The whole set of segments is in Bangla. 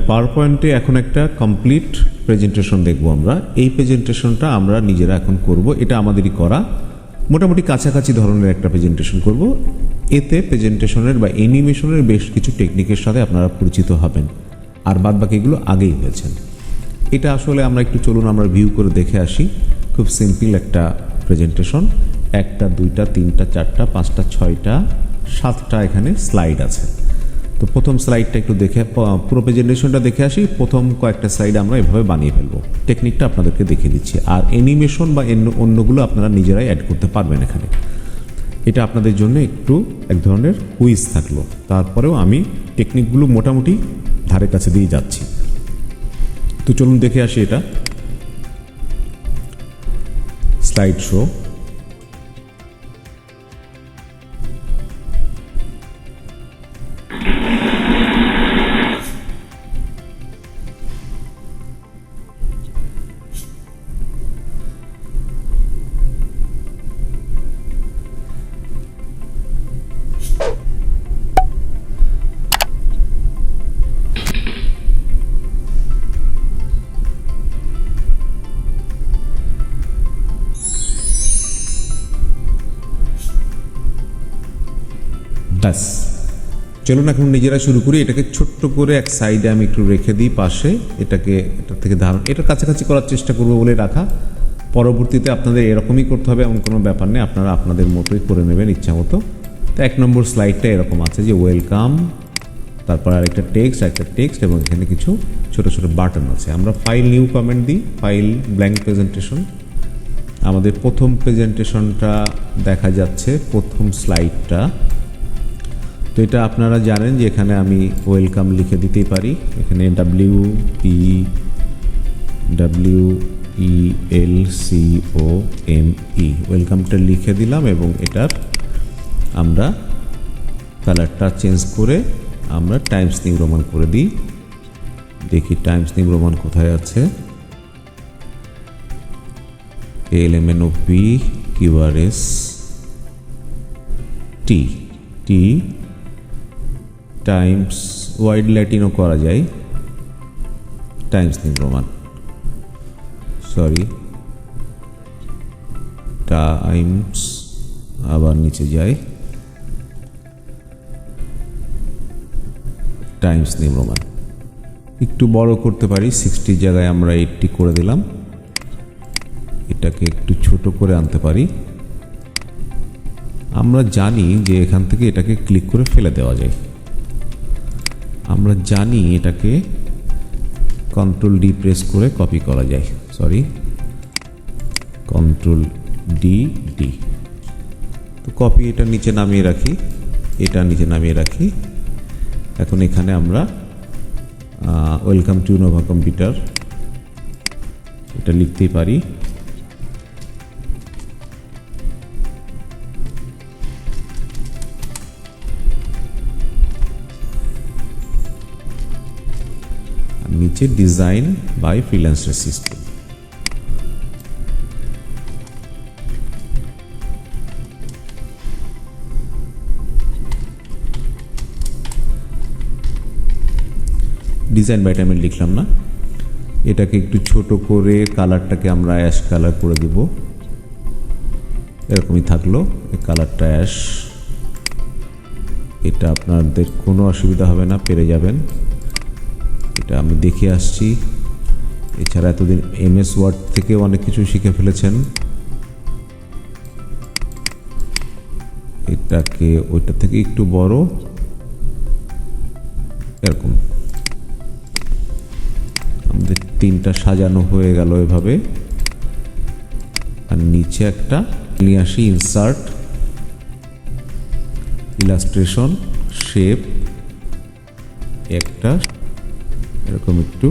পাওয়ার পয়েন্টে এখন একটা কমপ্লিট প্রেজেন্টেশন দেখব আমরা। এই প্রেজেন্টেশনটা আমরা নিজেরা এখন করব, এটা আমাদেরই করা, মোটামুটি কাছাকাছি ধরনের একটা প্রেজেন্টেশন করব। এতে প্রেজেন্টেশনের বা অ্যানিমেশনের বেশ কিছু টেকনিকের সাথে আপনারা পরিচিত হবেন, আর বাদ বাকিগুলো আগেই হয়েছেন। এটা আসলে আমরা একটু চলুন আমরা ভিউ করে দেখে আসি। খুব সিম্পল একটা প্রেজেন্টেশন, 1টা 2টা 3টা 4টা 5টা 6টা 7টা এখানে স্লাইড আছে। তো প্রথম স্লাইডটা একটু দেখে পুরো প্রেজেন্টেশনটা দেখে আসি। প্রথম কয়েকটা স্লাইড আমরা এভাবে বানিয়ে ফেলবো, টেকনিকটা আপনাদেরকে দেখিয়ে দিচ্ছি। আর অ্যানিমেশন বা অন্যগুলো আপনারা নিজেরাই অ্যাড করতে পারবেন এখানে। এটা আপনাদের জন্য একটু এক ধরনের কুইজ থাকলো, তারপরেও আমি টেকনিকগুলো মোটামুটি ধারে কাছে দিয়ে যাচ্ছি। তো চলুন দেখে আসি। এটা স্লাইড শো। ব্যাস, চলুন এখন নিজেরা শুরু করি। এটাকে ছোট্ট করে এক সাইডে আমি একটু রেখে দিই পাশে। এটাকে এটার থেকে এটার কাছাকাছি করার চেষ্টা করবো বলে রাখা। পরবর্তীতে আপনাদের এরকমই করতে হবে এমন কোনো ব্যাপার নেই, আপনারা আপনাদের মতোই করে নেবেন ইচ্ছা মতো। তো 1 নম্বর স্লাইডটা এরকম আছে যে ওয়েলকাম, তারপর আরেকটা টেক্সট এবং এখানে কিছু ছোট ছোট বাটন আছে। আমরা ফাইল নিউ কমেন্ট দিই, ফাইল ব্ল্যাঙ্ক প্রেজেন্টেশন। আমাদের প্রথম প্রেজেন্টেশনটা দেখা যাচ্ছে, প্রথম স্লাইডটা। তো এটা আপনারা জানেন যে এখানে আমি ওয়েলকাম লিখে দিতেই পারি। এখানে WELCOME ওয়েলকামটা লিখে দিলাম এবং এটার আমরা কালারটা চেঞ্জ করে আমরা টাইমস নিউ রোমান করে দিই। দেখি টাইমস নিউ রোমান কোথায় আছে। ALMNOP QRS T times wide ল্যাটিনও করা যায়। টাইমস নিউ রোমান, টাইমস, আবার নিচে যাই, টাইমস নিউ রোমান। একটু বড় করতে পারি, 60 জায়গায় আমরা 80 করে দিলাম। এটাকে একটু ছোট করে আনতে পারি। আমরা জানি যে এখান থেকে এটাকে ক্লিক করে ফেলে দেওয়া যায়। আমরা জানি এটাকে কন্ট্রোল ডি প্রেস করে কপি করা যায়। Control D. তো কপি, এটা নিচে নামিয়ে রাখি, এটা নিচে নামিয়ে রাখি। এখন এখানে আমরা ওয়েলকাম টু নোভা কম্পিউটার এটা লিখতেই পারি। নিচে design by freelancers school. Design by টাইমে লিখলাম না, এটাকে একটু ছোট করে কালারটাকে আমরা অ্যাশ কালার করে দিব। এরকমই থাকলো, এই কালারটা অ্যাশ। এটা আপনাদের কোনো অসুবিধা হবে না, পেরে যাবেন। এটা আমি দেখে আসছি। এছাড়া এতদিন MS ওয়ার্ড থেকেও অনেক কিছু শিখে ফেলেছেন। এটাকে ওইটা থেকে একটু বড়, এরকম আমাদের 3টা সাজানো হয়ে গেল এভাবে। আর নিচে একটা নিয়ে আসি, ইনসার্ট, ইলাস্ট্রেশন, শেপ, একটা এরকম একটু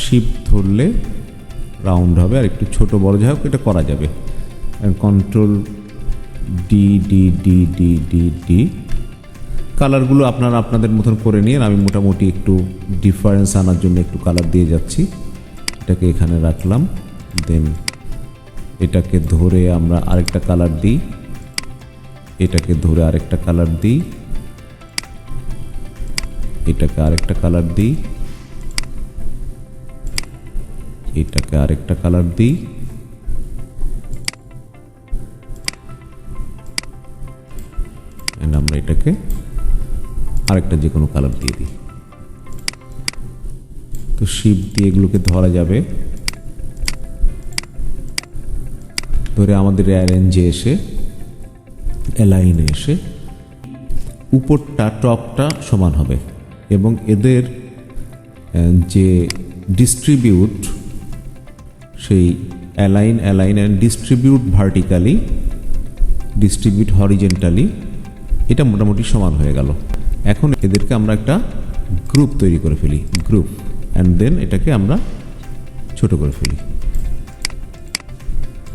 শিপ ধরলে রাউন্ড হবে, আর একটু ছোট বড় যাই হোক এটা করা যাবে। Control D. কালারগুলো আপনারা আপনাদের মতন করে নিয়ে, আমি মোটামুটি একটু ডিফারেন্স আনার জন্য একটু কালার দিয়ে যাচ্ছি। এটাকে এখানে রাখলাম, দেন এটাকে ধরে আমরা আরেকটা কালার দিই, এটাকে ধরে আরেকটা কালার দিই, এটাকে আরেকটা কালার দিই, এটাকে আরেকটা কালার দিই, আমরা এটাকে আরেকটা যে কোনো কালার দিয়ে দিই। তো শিপ দিয়ে এগুলোকে ধরা যাবে, ধরে আমাদের অ্যারেঞ্জে এসে অ্যালাইনে এসে উপরটা টপটা সমান হবে এবং এদের যে ডিস্ট্রিবিউট সেই align and distribute vertically, distribute horizontally, এটা মোটামুটি সমান হয়ে গেল। এখন এদেরকে আমরা একটা গ্রুপ তৈরি করে ফেলি, গ্রুপ, অ্যান্ড দেন এটাকে আমরা ছোট করে ফেলি।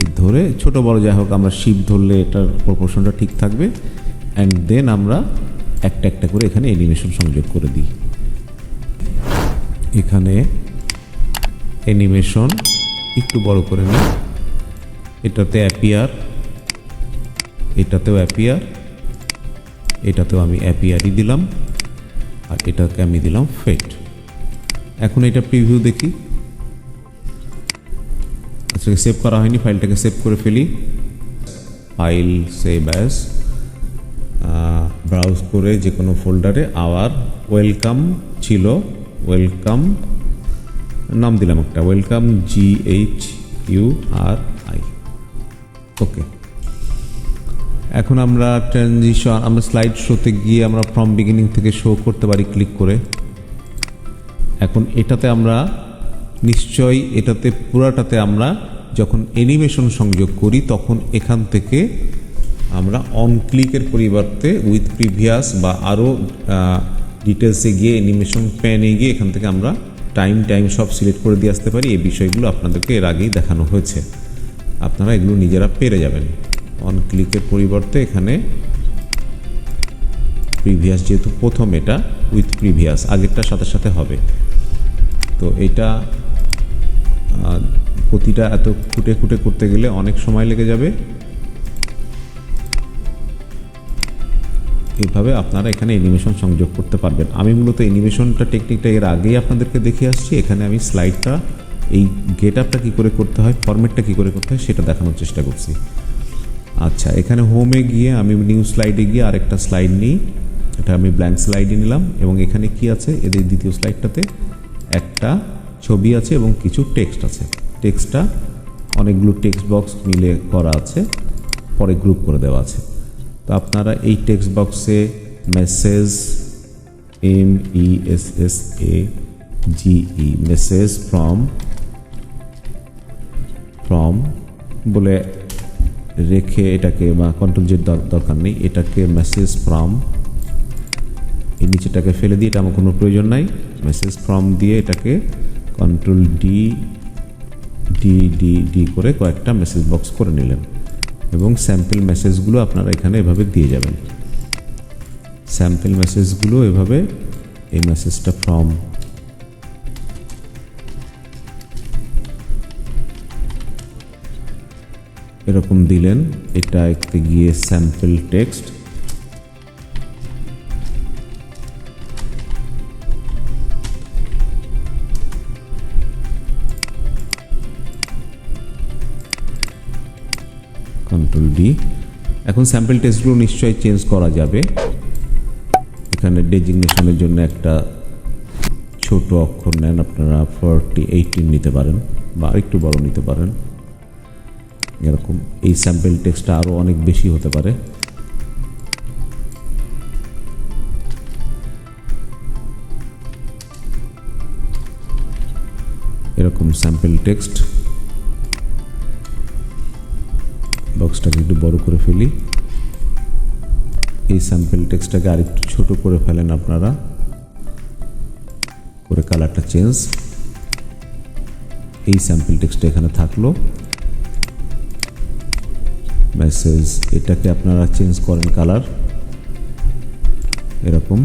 এই ধরে ছোট বড় যাই হোক, আমরা শিপ ধরলে এটার প্রপোর্শনটা ঠিক থাকবে। অ্যান্ড দেন আমরা একটা একটা করে এখানে অ্যানিমেশন সংযোগ করে দিই। এখানে অ্যানিমেশন একটু বড় করে নিই, এটাতে অ্যাপিয়ার, এটাতেও অ্যাপিয়ার, এটাতেও আমি অ্যাপিয়ারই দিলাম, আর এটাকে আমি দিলাম ফেড। এখন এটা প্রিভিউ দেখি। আচ্ছা, সেভ করা হয়নি, ফাইলটাকে সেভ করে ফেলি। ফাইল সেভ অ্যাজ, ব্রাউজ করে যে কোনো ফোল্ডারে আওয়ার ওয়েলকাম ছিল, ওয়েলকাম নাম দিলাম একটা, ওয়েলকাম GHURI। ওকে, এখন আমরা ট্রানজিশন, আমরা স্লাইড শোতে গিয়ে আমরা ফ্রম বিগিনিং থেকে শো করতে পারি ক্লিক করে। এখন এটাতে আমরা নিশ্চয়ই, এটাতে পুরাটাতে আমরা যখন অ্যানিমেশন সংযোগ করি তখন এখান থেকে আমরা অন ক্লিকের পরিবর্তে উইথ প্রিভিয়াস বা আরও ডিটেলসে গিয়ে অ্যানিমেশন প্যানে গিয়ে এখান থেকে আমরা টাইম সব সিলেক্ট করে দিয়ে আসতে পারি। এই বিষয়গুলো আপনাদেরকে এর আগেই দেখানো হয়েছে, আপনারা এগুলো নিজেরা পেরে যাবেন। অন ক্লিকের পরিবর্তে এখানে প্রিভিয়াস, যেহেতু প্রথম এটা উইথ প্রিভিয়াস, আগেরটার সাথে সাথে হবে। তো এটা প্রতিটা এত খুঁটে খুঁটে করতে গেলে অনেক সময় লেগে যাবে। এইভাবে আপনারা এখানে অ্যানিমেশন সংযোগ করতে পারবেন। আমি মূলত অ্যানিমেশনটা টেকনিকটা এর আগেই আপনাদেরকে দেখে আসছি। এখানে আমি স্লাইডটা, এই গেট আপটা কী করে করতে হয়, ফরম্যাটটা কী করে করতে হয় সেটা দেখানোর চেষ্টা করছি। আচ্ছা, এখানে হোমে গিয়ে আমি নিউ স্লাইডে গিয়ে আরেকটা স্লাইড নিই, এটা আমি ব্ল্যাঙ্ক স্লাইডে নিলাম। এবং এখানে কি আছে, এদের দ্বিতীয় স্লাইডটাতে একটা ছবি আছে এবং কিছু টেক্সট আছে। টেক্সটটা অনেকগুলো টেক্সট বক্স মিলে করা আছে, পরে গ্রুপ করে দেওয়া আছে। তো আপনারা এই টেক্সট বক্সে মেসেজ, MESSAGE, মেসেজ ফ্রম বলে রেখে এটাকে, বা কন্ট্রোল জেড দরকার নেই, এটাকে মেসেজ ফ্রম, এই নিচেটাকে ফেলে দিয়ে, এটা আমার কোনো প্রয়োজন নাই। মেসেজ ফ্রম দিয়ে এটাকে কন্ট্রোল ডি করে কয়েকটা মেসেজ বক্স করে নিলেন এবং স্যাম্পল মেসেজগুলো আপনারা এখানে এভাবে দিয়ে যাবেন। স্যাম্পল মেসেজগুলো এভাবে, এই মেসেজটা ফ্রম, এরকম দিলেন। এটা একটু গিয়ে স্যাম্পল টেক্সট, কন্ট্রোল ডি। এখন স্যাম্পল টেক্সটগুলো নিশ্চয়ই চেঞ্জ করা যাবে। এখানে ডেজিগনেশনের জন্য একটা ছোট অক্ষর নেন, আপনারা 18 নিতে পারেন বা আরেকটু বড় নিতে পারেন। এরকম এই স্যাম্পল টেক্সটটা আরও অনেক বেশি হতে পারে। এরকম স্যাম্পল টেক্সট, বক্সটাকে একটু বড় করে ফেলি। এই স্যাম্পল টেক্সটটাকে আরেকটু ছোট করে ফেলেন আপনারা, করে কালারটা চেঞ্জ। এই স্যাম্পল টেক্সটটা এখানে থাকলো। মেসেজ, এটাকে আপনারা চেঞ্জ করেন কালার, এরকম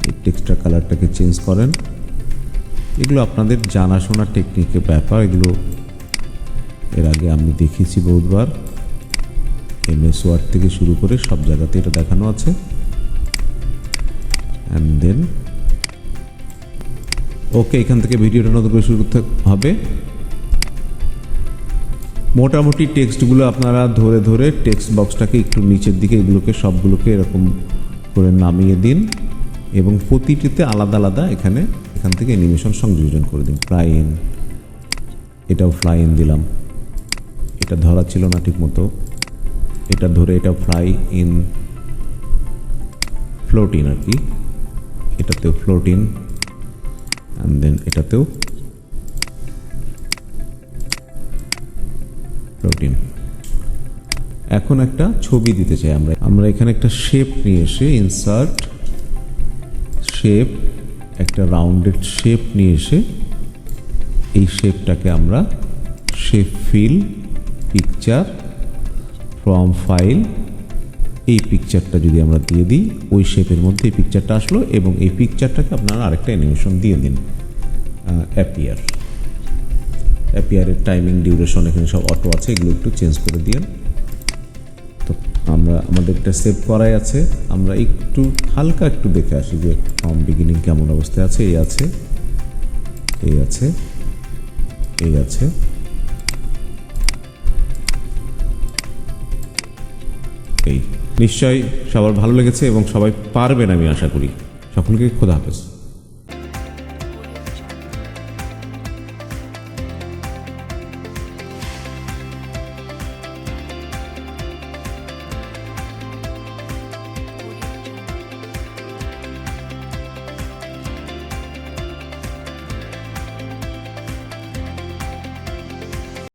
এই টেক্সটটার কালারটাকে চেঞ্জ করেন। এগুলো আপনাদের জানাশোনা টেকনিকের ব্যাপার, এগুলো এর আগে আমি দেখিয়েছি বহুতবার। MS ওয়ার্ড থেকে শুরু করে সব জায়গাতে এটা দেখানো আছে। অ্যান্ড দেন ওকে, এখান থেকে ভিডিওটা নতুন করে শুরু করতে হবে। মোটামুটি টেক্সটগুলো আপনারা ধরে ধরে টেক্সট বক্সটাকে একটু নিচের দিকে এগুলোকে সবগুলোকে এরকম করে নামিয়ে দিন এবং প্রতিটিতে আলাদা আলাদা এখান থেকে অ্যানিমেশন সংযোজন করে দিন। ফ্লাই ইন, এটাও ফ্লাই ইন দিলাম, এটা ধরা ছিল না ঠিক মতো, এটা ধরে এটা ফ্লাই ইন, ফ্লোট ইন আর কি, এটাতেও ফ্লোট ইন অ্যান্ড দেন এটাতেও ফ্লোট ইন। এখন একটা ছবি দিতে চাই আমরা এখানে একটা শেপ নিয়ে এসে ইনসার্ট শেপ, একটা রাউন্ডেড শেপ নিয়ে এসে এই শেপটাকে আমরা shape feel picture from file, এই পিকচারটা যদি আমরা দিয়ে দিই ওই শেপের মধ্যে এই পিকচারটা আসলো এবং এই পিকচারটাকে আপনারা আরেকটা অ্যানিমেশন দিয়ে দিন। অ্যাপিয়ারের টাইমিং, ডিউরেশন এখানে সব অটো আছে, এগুলো একটু চেঞ্জ করে দিন। তো আমাদের এটা সেভ করাই আছে, আমরা একটু হালকা একটু দেখে আসি যে ফ্রম বিগিনিং কেমন অবস্থায় আছে। এই আছে, এই আছে, এই আছে, এই। নিশ্চয়ই সবার ভালো লেগেছে এবং সবাই পারবেন আমি আশা করি। সকলকে খোদা হাফেজ।